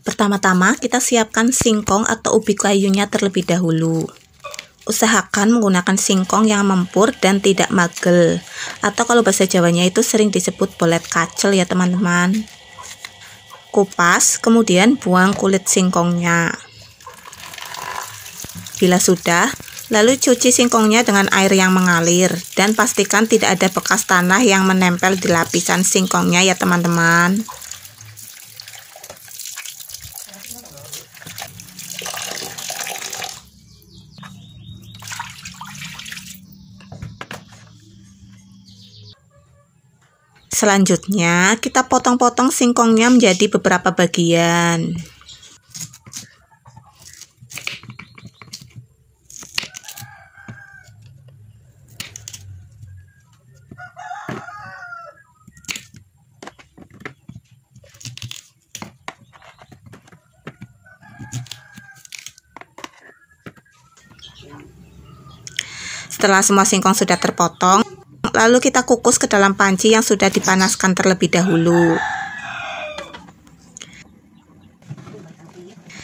Pertama-tama kita siapkan singkong atau ubi kayunya terlebih dahulu. Usahakan menggunakan singkong yang mempur dan tidak magel, atau kalau bahasa Jawanya itu sering disebut bolet kacel ya teman-teman. Kupas, kemudian buang kulit singkongnya. Bila sudah, lalu cuci singkongnya dengan air yang mengalir dan pastikan tidak ada bekas tanah yang menempel di lapisan singkongnya ya teman-teman. Selanjutnya, kita potong-potong singkongnya menjadi beberapa bagian. Setelah semua singkong sudah terpotong, lalu kita kukus ke dalam panci yang sudah dipanaskan terlebih dahulu.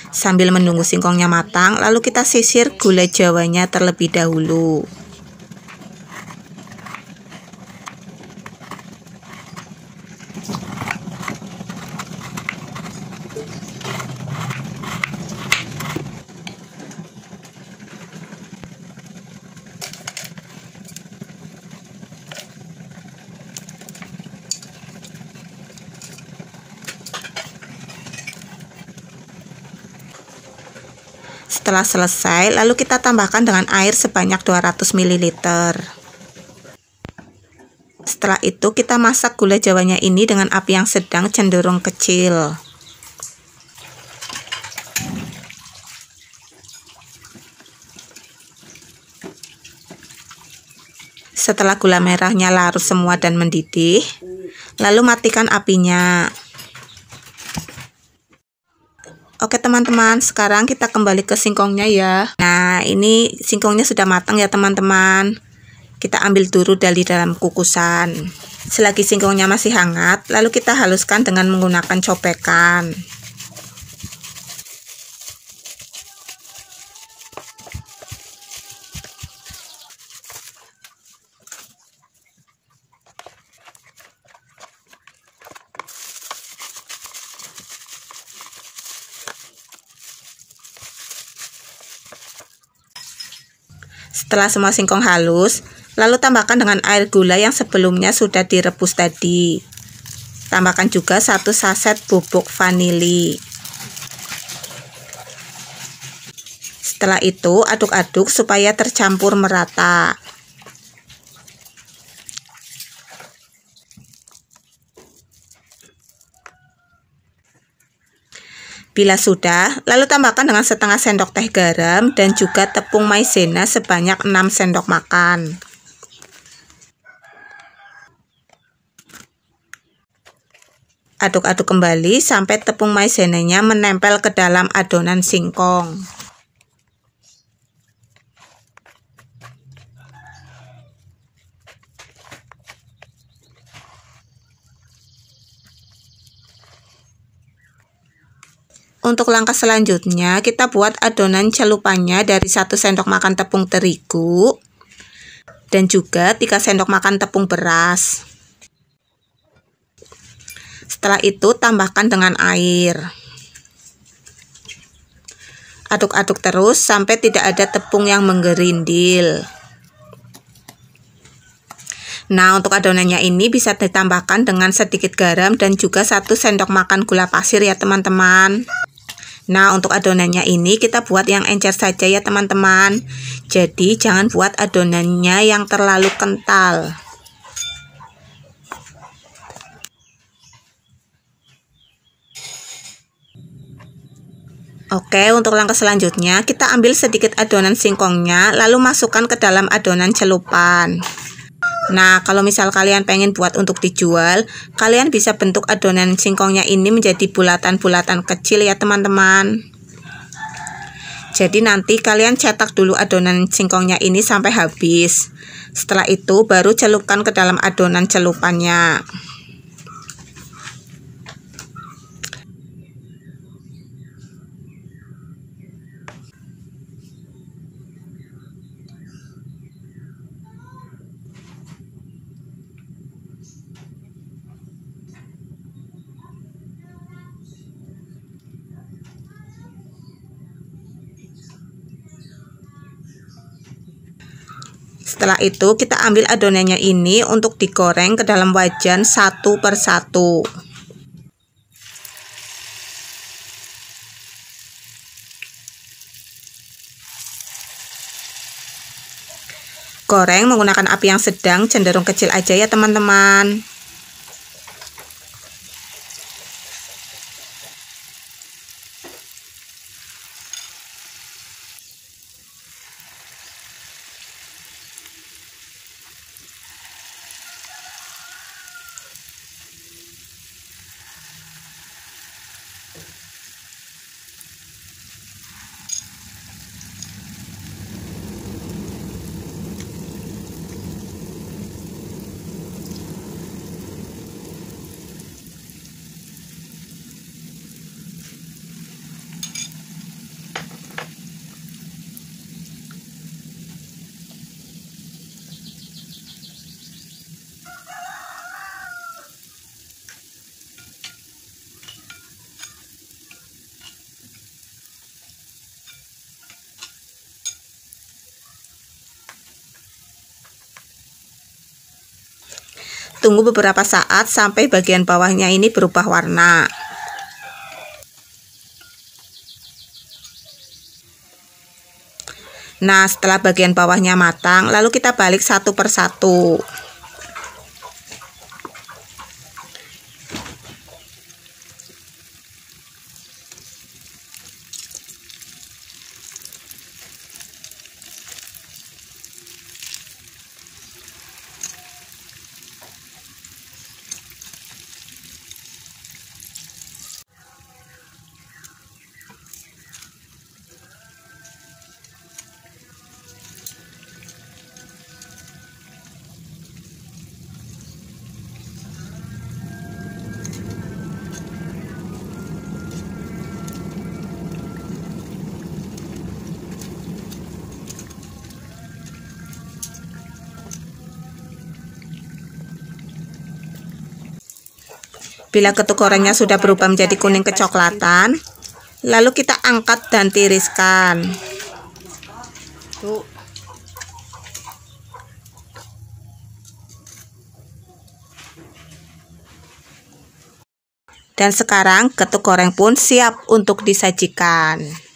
Sambil menunggu singkongnya matang, lalu kita sisir gula jawanya terlebih dahulu. Setelah selesai, lalu kita tambahkan dengan air sebanyak 200 ml. Setelah itu kita masak gula jawanya ini dengan api yang sedang cenderung kecil. Setelah gula merahnya larut semua dan mendidih, lalu matikan apinya. Oke teman-teman, sekarang kita kembali ke singkongnya ya. Nah, ini singkongnya sudah matang ya teman-teman. Kita ambil dulu dari dalam kukusan. Selagi singkongnya masih hangat, lalu kita haluskan dengan menggunakan cobekan. Setelah semua singkong halus, lalu tambahkan dengan air gula yang sebelumnya sudah direbus tadi. Tambahkan juga 1 saset bubuk vanili. Setelah itu, aduk-aduk supaya tercampur merata. Bila sudah, lalu tambahkan dengan setengah sendok teh garam dan juga tepung maizena sebanyak 6 sendok makan. Aduk-aduk kembali sampai tepung maizenanya menempel ke dalam adonan singkong. Untuk langkah selanjutnya, kita buat adonan celupannya dari 1 sendok makan tepung terigu dan juga 3 sendok makan tepung beras. Setelah itu, tambahkan dengan air. Aduk-aduk terus sampai tidak ada tepung yang menggerindil. Nah, untuk adonannya ini bisa ditambahkan dengan sedikit garam dan juga 1 sendok makan gula pasir ya teman-teman. Nah, untuk adonannya ini kita buat yang encer saja ya teman-teman. Jadi jangan buat adonannya yang terlalu kental. Oke, untuk langkah selanjutnya kita ambil sedikit adonan singkongnya lalu masukkan ke dalam adonan celupan. Nah, kalau misal kalian pengen buat untuk dijual, kalian bisa bentuk adonan singkongnya ini menjadi bulatan-bulatan kecil ya teman-teman. Jadi nanti kalian cetak dulu adonan singkongnya ini sampai habis. Setelah itu baru celupkan ke dalam adonan celupannya. Setelah itu kita ambil adonannya ini untuk digoreng ke dalam wajan satu per satu. Goreng menggunakan api yang sedang, cenderung kecil aja ya teman-teman. Tunggu beberapa saat sampai bagian bawahnya ini berubah warna. Nah, setelah bagian bawahnya matang, lalu kita balik satu per satu. Bila ketuk gorengnya sudah berubah menjadi kuning kecoklatan, lalu kita angkat dan tiriskan. Dan sekarang ketuk goreng pun siap untuk disajikan.